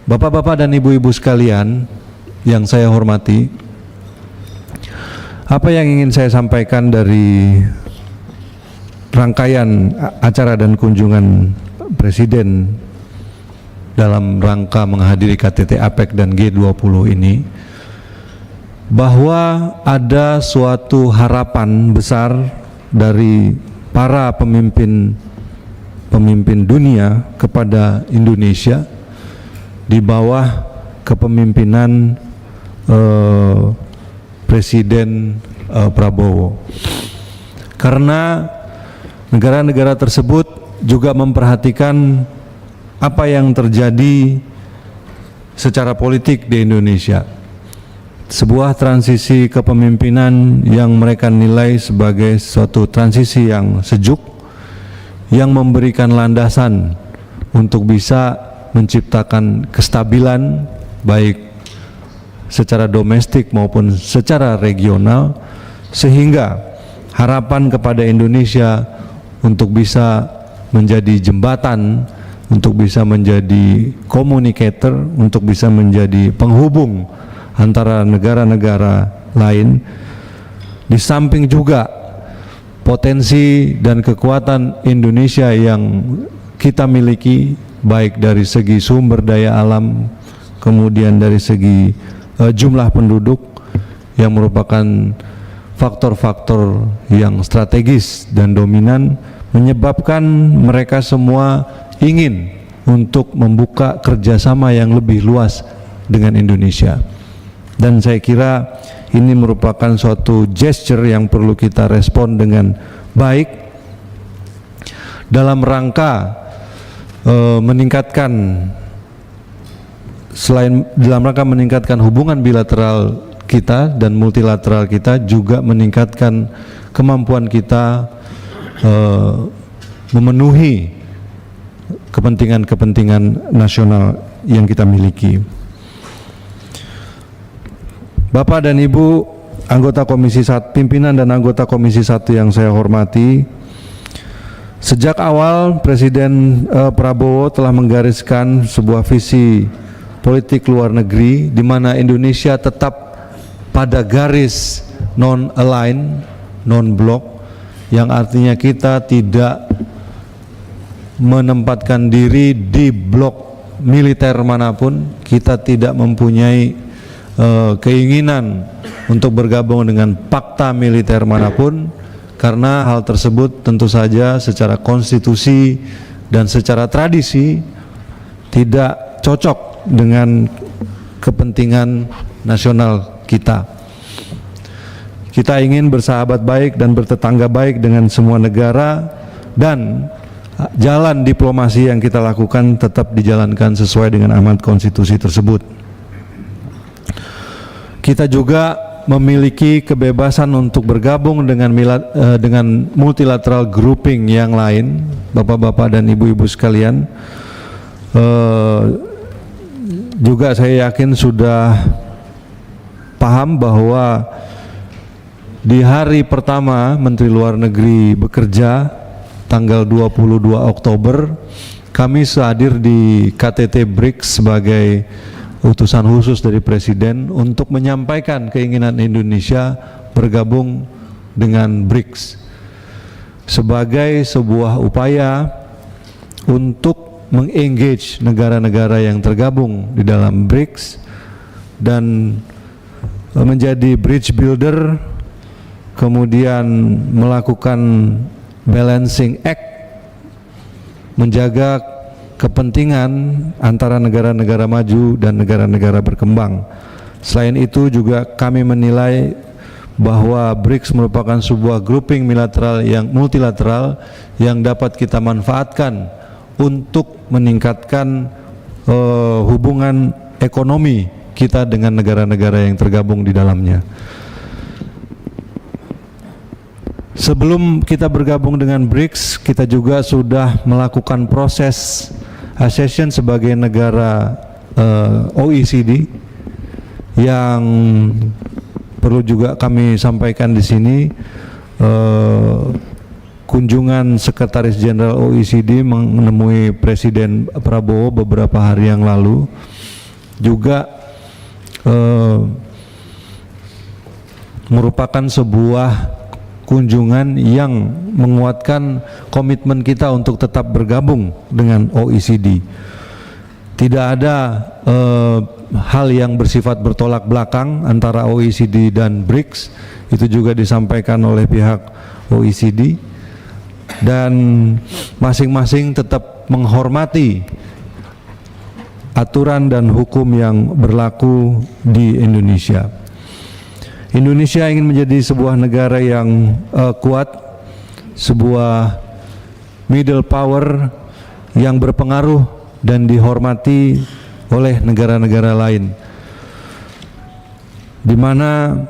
Bapak-bapak dan ibu-ibu sekalian yang saya hormati, apa yang ingin saya sampaikan dari rangkaian acara dan kunjungan Presiden dalam rangka menghadiri KTT APEC dan G20 ini, bahwa ada suatu harapan besar dari para pemimpin dunia kepada Indonesia di bawah kepemimpinan Presiden Prabowo, karena negara-negara tersebut juga memperhatikan apa yang terjadi secara politik di Indonesia, sebuah transisi kepemimpinan yang mereka nilai sebagai suatu transisi yang sejuk, yang memberikan landasan untuk bisa menciptakan kestabilan baik secara domestik maupun secara regional, sehingga harapan kepada Indonesia untuk bisa menjadi jembatan, untuk bisa menjadi communicator, untuk bisa menjadi penghubung antara negara-negara lain, di samping juga potensi dan kekuatan Indonesia yang kita miliki baik dari segi sumber daya alam, kemudian dari segi jumlah penduduk yang merupakan faktor-faktor yang strategis dan dominan, menyebabkan mereka semua ingin untuk membuka kerjasama yang lebih luas dengan Indonesia. Dan saya kira ini merupakan suatu gesture yang perlu kita respon dengan baik dalam rangka meningkatkan hubungan bilateral kita dan multilateral kita, juga meningkatkan kemampuan kita memenuhi kepentingan nasional yang kita miliki. Bapak dan Ibu anggota Komisi 1, pimpinan dan anggota Komisi 1 yang saya hormati, sejak awal Presiden Prabowo telah menggariskan sebuah visi politik luar negeri di mana Indonesia tetap pada garis non-align, non-block, yang artinya kita tidak menempatkan diri di blok militer manapun, kita tidak mempunyai keinginan untuk bergabung dengan fakta militer manapun, karena hal tersebut tentu saja secara konstitusi dan secara tradisi tidak cocok dengan kepentingan nasional kita. Kita ingin bersahabat baik dan bertetangga baik dengan semua negara, dan jalan diplomasi yang kita lakukan tetap dijalankan sesuai dengan amanat konstitusi tersebut. Kita juga memiliki kebebasan untuk bergabung dengan multilateral grouping yang lain, bapak-bapak dan ibu-ibu sekalian. Juga saya yakin sudah paham bahwa di hari pertama Menteri Luar Negeri bekerja, tanggal 22 Oktober, kami hadir di KTT BRICS sebagai utusan khusus dari Presiden untuk menyampaikan keinginan Indonesia bergabung dengan BRICS sebagai sebuah upaya untuk mengengage negara-negara yang tergabung di dalam BRICS dan menjadi bridge builder, kemudian melakukan balancing act, menjaga kepentingan antara negara-negara maju dan negara-negara berkembang. Selain itu juga kami menilai bahwa BRICS merupakan sebuah grouping multilateral yang dapat kita manfaatkan untuk meningkatkan hubungan ekonomi kita dengan negara-negara yang tergabung di dalamnya. Sebelum kita bergabung dengan BRICS, kita juga sudah melakukan proses accession sebagai negara OECD, yang perlu juga kami sampaikan di sini. Kunjungan Sekretaris Jenderal OECD menemui Presiden Prabowo beberapa hari yang lalu, juga merupakan sebuah kunjungan yang menguatkan komitmen kita untuk tetap bergabung dengan OECD. Tidak ada hal yang bersifat bertolak belakang antara OECD dan BRICS, itu juga disampaikan oleh pihak OECD, dan masing-masing tetap menghormati aturan dan hukum yang berlaku di Indonesia. Indonesia ingin menjadi sebuah negara yang kuat, sebuah middle power yang berpengaruh dan dihormati oleh negara-negara lain, di mana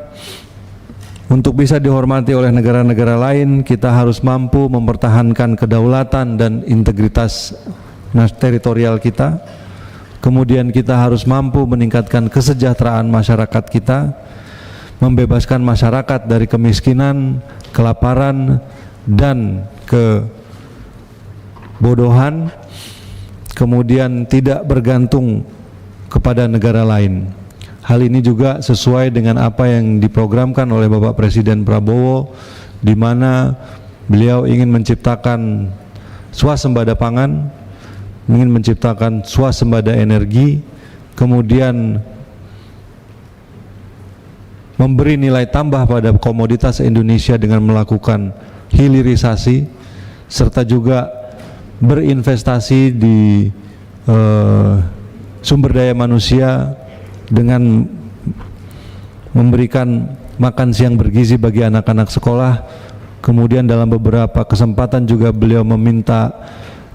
untuk bisa dihormati oleh negara-negara lain kita harus mampu mempertahankan kedaulatan dan integritas teritorial kita. Kemudian kita harus mampu meningkatkan kesejahteraan masyarakat kita, membebaskan masyarakat dari kemiskinan, kelaparan, dan kebodohan, kemudian tidak bergantung kepada negara lain. Hal ini juga sesuai dengan apa yang diprogramkan oleh Bapak Presiden Prabowo, di mana beliau ingin menciptakan swasembada pangan, ingin menciptakan swasembada energi, kemudian memberi nilai tambah pada komoditas Indonesia dengan melakukan hilirisasi, serta juga berinvestasi di sumber daya manusia dengan memberikan makan siang bergizi bagi anak-anak sekolah. Kemudian dalam beberapa kesempatan juga beliau meminta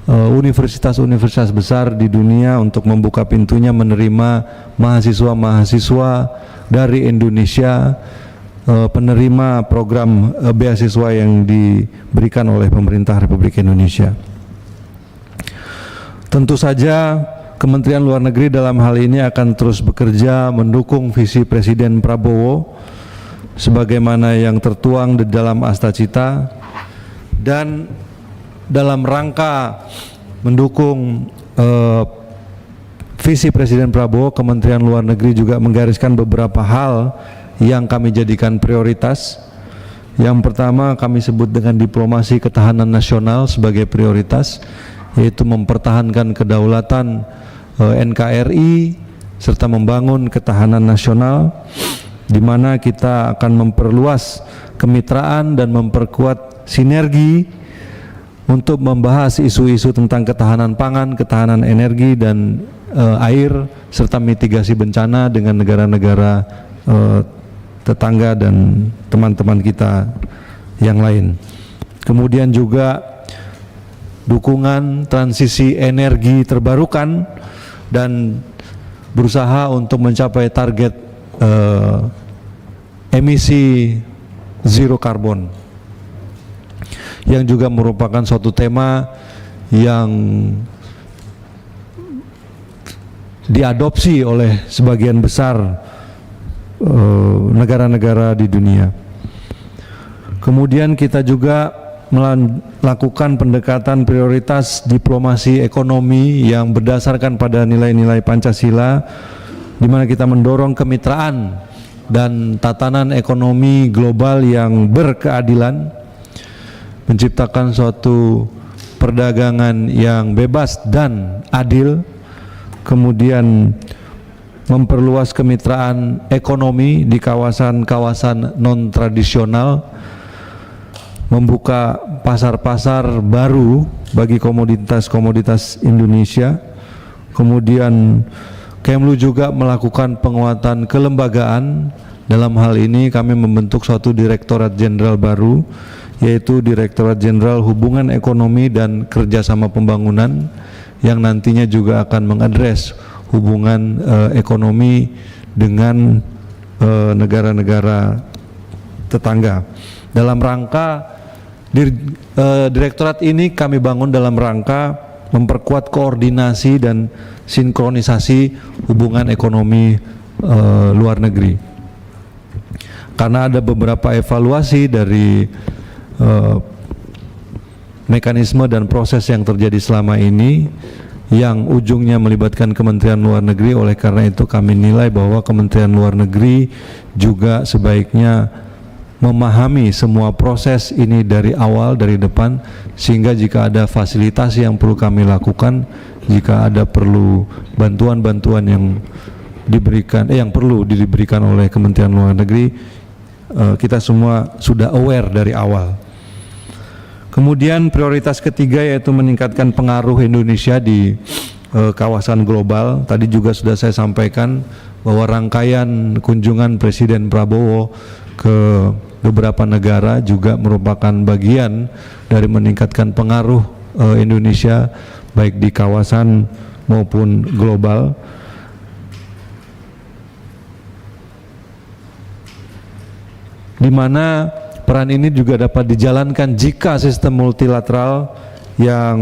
universitas-universitas besar di dunia untuk membuka pintunya menerima mahasiswa-mahasiswa dari Indonesia, penerima program beasiswa yang diberikan oleh pemerintah Republik Indonesia. Tentu saja Kementerian Luar Negeri dalam hal ini akan terus bekerja mendukung visi Presiden Prabowo sebagaimana yang tertuang di dalam Astacita, dan dalam rangka mendukung visi Presiden Prabowo, Kementerian Luar Negeri juga menggariskan beberapa hal yang kami jadikan prioritas. Yang pertama kami sebut dengan diplomasi ketahanan nasional sebagai prioritas, yaitu mempertahankan kedaulatan NKRI serta membangun ketahanan nasional, di mana kita akan memperluas kemitraan dan memperkuat sinergi untuk membahas isu-isu tentang ketahanan pangan, ketahanan energi dan air, serta mitigasi bencana dengan negara-negara tetangga dan teman-teman kita yang lain. Kemudian juga dukungan transisi energi terbarukan dan berusaha untuk mencapai target emisi zero karbon, yang juga merupakan suatu tema yang diadopsi oleh sebagian besar negara-negara di dunia. Kemudian kita juga melakukan pendekatan prioritas diplomasi ekonomi yang berdasarkan pada nilai-nilai Pancasila, di mana kita mendorong kemitraan dan tatanan ekonomi global yang berkeadilan, menciptakan suatu perdagangan yang bebas dan adil, kemudian memperluas kemitraan ekonomi di kawasan-kawasan non-tradisional, membuka pasar-pasar baru bagi komoditas-komoditas Indonesia. Kemudian Kemlu juga melakukan penguatan kelembagaan. Dalam hal ini kami membentuk suatu Direktorat Jenderal baru, yaitu Direktorat Jenderal Hubungan Ekonomi dan Kerjasama Pembangunan, yang nantinya juga akan mengadres hubungan ekonomi dengan negara-negara tetangga. Dalam rangka direktorat ini kami bangun dalam rangka memperkuat koordinasi dan sinkronisasi hubungan ekonomi luar negeri. Karena ada beberapa evaluasi dari mekanisme dan proses yang terjadi selama ini, yang ujungnya melibatkan Kementerian Luar Negeri. Oleh karena itu kami nilai bahwa Kementerian Luar Negeri juga sebaiknya memahami semua proses ini dari awal, dari depan, sehingga jika ada fasilitasi yang perlu kami lakukan, jika ada perlu bantuan-bantuan yang diberikan, yang perlu diberikan oleh Kementerian Luar Negeri, kita semua sudah aware dari awal. Kemudian prioritas ketiga yaitu meningkatkan pengaruh Indonesia di kawasan global. Tadi juga sudah saya sampaikan bahwa rangkaian kunjungan Presiden Prabowo ke beberapa negara juga merupakan bagian dari meningkatkan pengaruh Indonesia baik di kawasan maupun global. Di mana peran ini juga dapat dijalankan jika sistem multilateral yang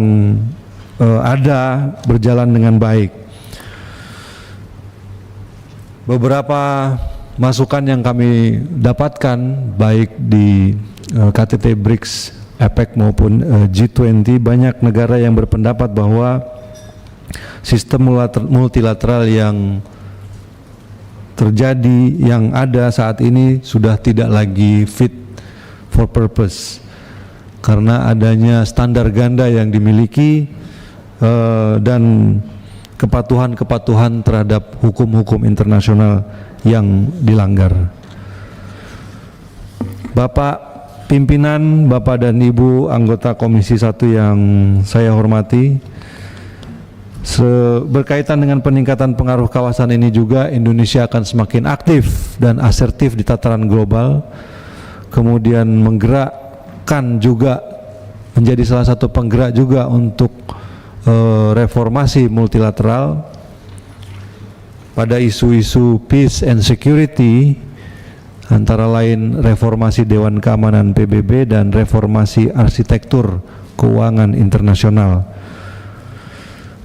ada berjalan dengan baik. Beberapa masukan yang kami dapatkan baik di KTT BRICS, APEC maupun G20, banyak negara yang berpendapat bahwa sistem multilateral yang terjadi, yang ada saat ini sudah tidak lagi fit for purpose karena adanya standar ganda yang dimiliki dan kepatuhan-kepatuhan terhadap hukum-hukum internasional yang dilanggar. Bapak pimpinan, Bapak dan Ibu anggota Komisi 1 yang saya hormati, berkaitan dengan peningkatan pengaruh kawasan ini juga Indonesia akan semakin aktif dan asertif di tataran global, kemudian menggerakkan juga menjadi salah satu penggerak juga untuk reformasi multilateral pada isu-isu peace and security, antara lain reformasi Dewan Keamanan PBB dan reformasi arsitektur keuangan internasional.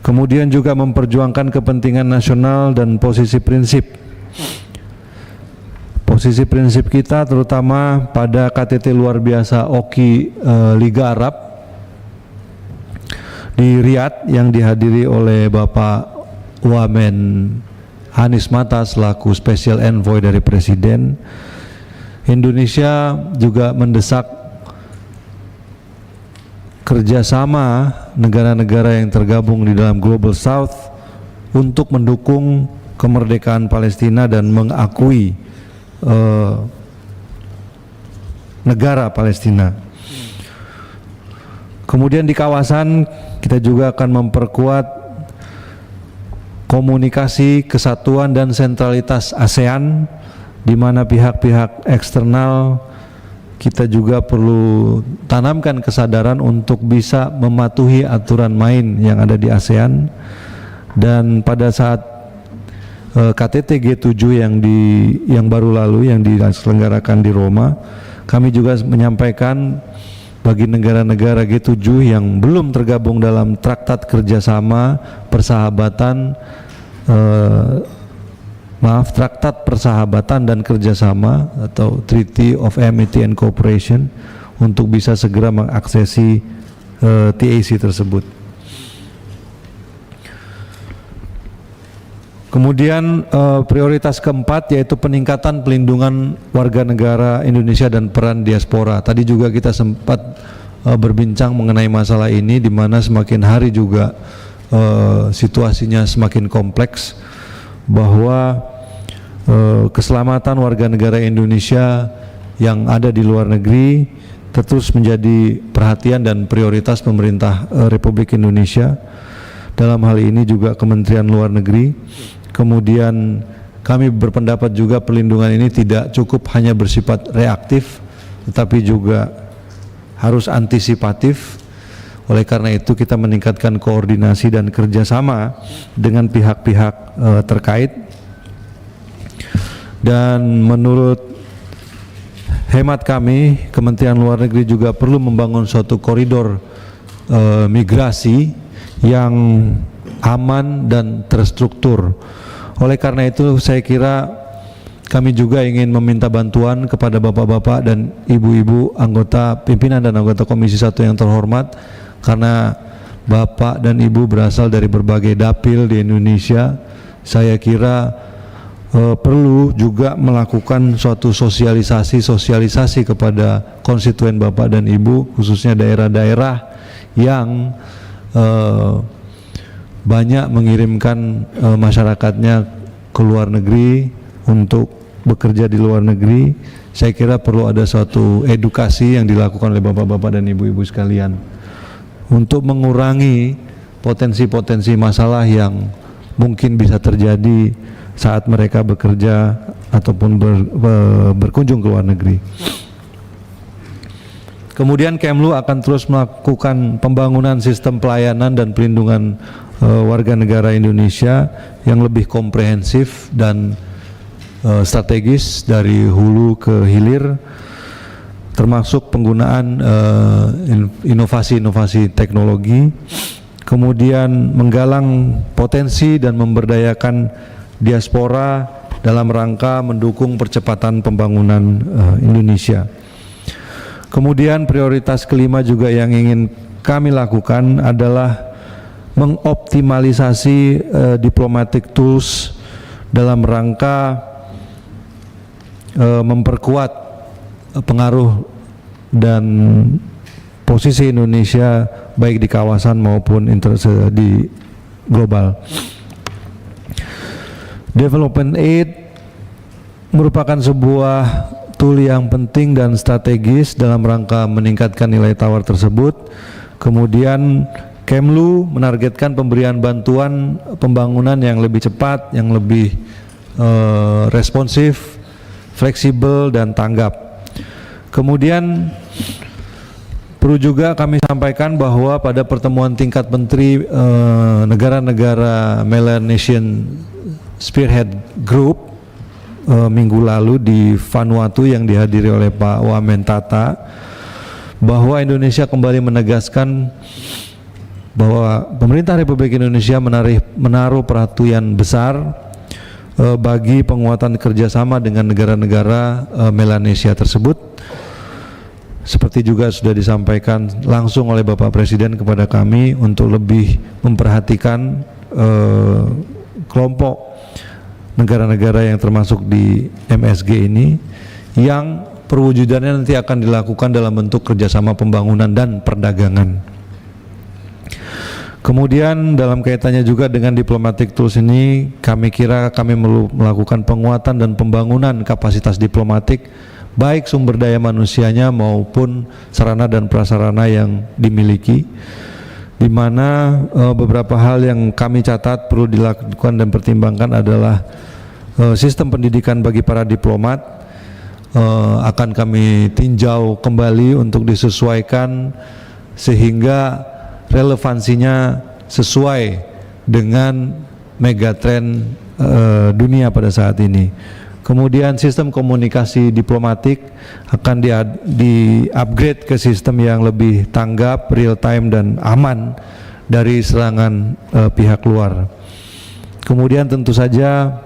Kemudian juga memperjuangkan kepentingan nasional dan posisi prinsip kita terutama pada KTT luar biasa OKI Liga Arab di Riyadh yang dihadiri oleh Bapak Wamen Anies Mata selaku Special Envoy dari Presiden. Indonesia juga mendesak kerjasama negara-negara yang tergabung di dalam Global South untuk mendukung kemerdekaan Palestina dan mengakui negara Palestina. Kemudian di kawasan kita juga akan memperkuat komunikasi, kesatuan dan sentralitas ASEAN, di mana pihak-pihak eksternal kita juga perlu tanamkan kesadaran untuk bisa mematuhi aturan main yang ada di ASEAN. Dan pada saat KTT G7 yang baru lalu yang diselenggarakan di Roma, kami juga menyampaikan bagi negara-negara G7 yang belum tergabung dalam traktat kerjasama persahabatan Traktat Persahabatan dan Kerjasama atau Treaty of Amity and Cooperation untuk bisa segera mengaksesi TAC tersebut. Kemudian prioritas keempat yaitu peningkatan pelindungan warga negara Indonesia dan peran diaspora. Tadi juga kita sempat berbincang mengenai masalah ini, di mana semakin hari juga situasinya semakin kompleks, bahwa keselamatan warga negara Indonesia yang ada di luar negeri terus menjadi perhatian dan prioritas pemerintah Republik Indonesia. Dalam hal ini juga Kementerian Luar Negeri. Kemudian kami berpendapat juga perlindungan ini tidak cukup hanya bersifat reaktif, tetapi juga harus antisipatif. Oleh karena itu kita meningkatkan koordinasi dan kerjasama dengan pihak-pihak terkait. Dan menurut hemat kami, Kementerian Luar Negeri juga perlu membangun suatu koridor migrasi yang aman dan terstruktur. Oleh karena itu saya kira kami juga ingin meminta bantuan kepada bapak-bapak dan ibu-ibu anggota pimpinan dan anggota Komisi 1 yang terhormat, karena Bapak dan Ibu berasal dari berbagai dapil di Indonesia. Saya kira perlu juga melakukan suatu sosialisasi kepada konstituen Bapak dan Ibu, khususnya daerah-daerah yang banyak mengirimkan masyarakatnya ke luar negeri untuk bekerja di luar negeri. Saya kira perlu ada suatu edukasi yang dilakukan oleh bapak-bapak dan ibu-ibu sekalian untuk mengurangi potensi-potensi masalah yang mungkin bisa terjadi saat mereka bekerja ataupun berkunjung ke luar negeri. Kemudian Kemlu akan terus melakukan pembangunan sistem pelayanan dan perlindungan warga negara Indonesia yang lebih komprehensif dan strategis dari hulu ke hilir, termasuk penggunaan inovasi-inovasi teknologi, kemudian menggalang potensi dan memberdayakan diaspora dalam rangka mendukung percepatan pembangunan Indonesia. Kemudian prioritas kelima juga yang ingin kami lakukan adalah mengoptimalisasi diplomatic tools dalam rangka memperkuat pengaruh dan posisi Indonesia baik di kawasan maupun di global. Development Aid merupakan sebuah tool yang penting dan strategis dalam rangka meningkatkan nilai tawar tersebut. Kemudian Kemlu menargetkan pemberian bantuan pembangunan yang lebih cepat, yang lebih responsif, fleksibel dan tanggap. Kemudian perlu juga kami sampaikan bahwa pada pertemuan tingkat menteri negara-negara Melanesian Spearhead Group minggu lalu di Vanuatu yang dihadiri oleh Pak Wamentata, bahwa Indonesia kembali menegaskan bahwa pemerintah Republik Indonesia menaruh perhatian besar bagi penguatan kerjasama dengan negara-negara Melanesia tersebut, seperti juga sudah disampaikan langsung oleh Bapak Presiden kepada kami untuk lebih memperhatikan kelompok negara-negara yang termasuk di MSG ini, yang perwujudannya nanti akan dilakukan dalam bentuk kerjasama pembangunan dan perdagangan. Kemudian dalam kaitannya juga dengan diplomatic tools ini, kami kira kami melakukan penguatan dan pembangunan kapasitas diplomatik, baik sumber daya manusianya maupun sarana dan prasarana yang dimiliki, di mana beberapa hal yang kami catat perlu dilakukan dan pertimbangkan adalah sistem pendidikan bagi para diplomat akan kami tinjau kembali untuk disesuaikan sehingga relevansinya sesuai dengan megatrend dunia pada saat ini. Kemudian sistem komunikasi diplomatik akan di-upgrade ke sistem yang lebih tanggap, real time dan aman dari serangan pihak luar. Kemudian tentu saja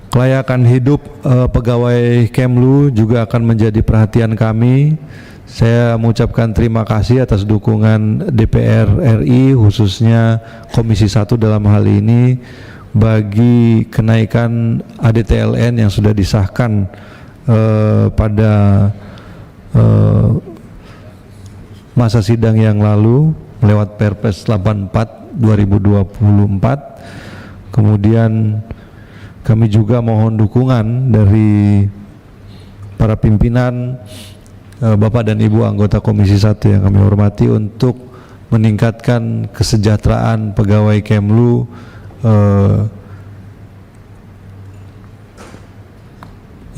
kelayakan hidup pegawai Kemlu juga akan menjadi perhatian kami. Saya mengucapkan terima kasih atas dukungan DPR RI, khususnya Komisi 1 dalam hal ini, bagi kenaikan ADTLN yang sudah disahkan pada masa sidang yang lalu lewat Perpres 84 2024. Kemudian kami juga mohon dukungan dari para pimpinan, Bapak dan Ibu anggota Komisi 1 yang kami hormati, untuk meningkatkan kesejahteraan pegawai Kemlu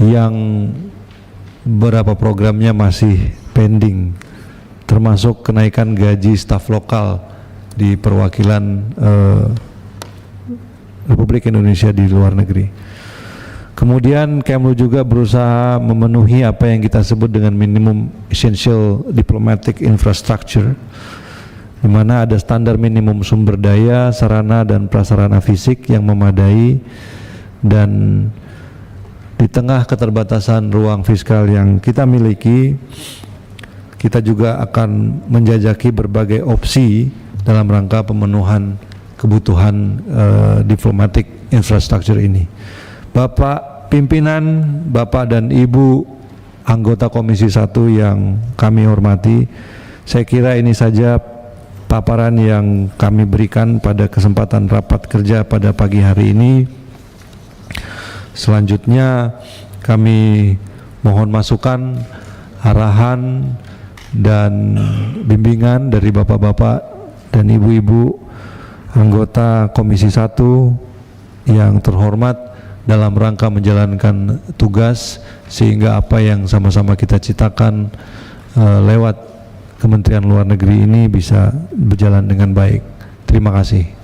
yang beberapa programnya masih pending, termasuk kenaikan gaji staf lokal di perwakilan Republik Indonesia di luar negeri. Kemudian Kemlu juga berusaha memenuhi apa yang kita sebut dengan minimum essential diplomatic infrastructure, di mana ada standar minimum sumber daya, sarana dan prasarana fisik yang memadai, dan di tengah keterbatasan ruang fiskal yang kita miliki, kita juga akan menjajaki berbagai opsi dalam rangka pemenuhan kebutuhan diplomatic infrastructure ini. Bapak pimpinan, Bapak dan Ibu anggota Komisi 1 yang kami hormati, saya kira ini saja paparan yang kami berikan pada kesempatan rapat kerja pada pagi hari ini. Selanjutnya kami mohon masukan, arahan dan bimbingan dari bapak-bapak dan ibu-ibu anggota Komisi 1 yang terhormat dalam rangka menjalankan tugas, sehingga apa yang sama-sama kita citakan lewat Kementerian Luar Negeri ini bisa berjalan dengan baik. Terima kasih.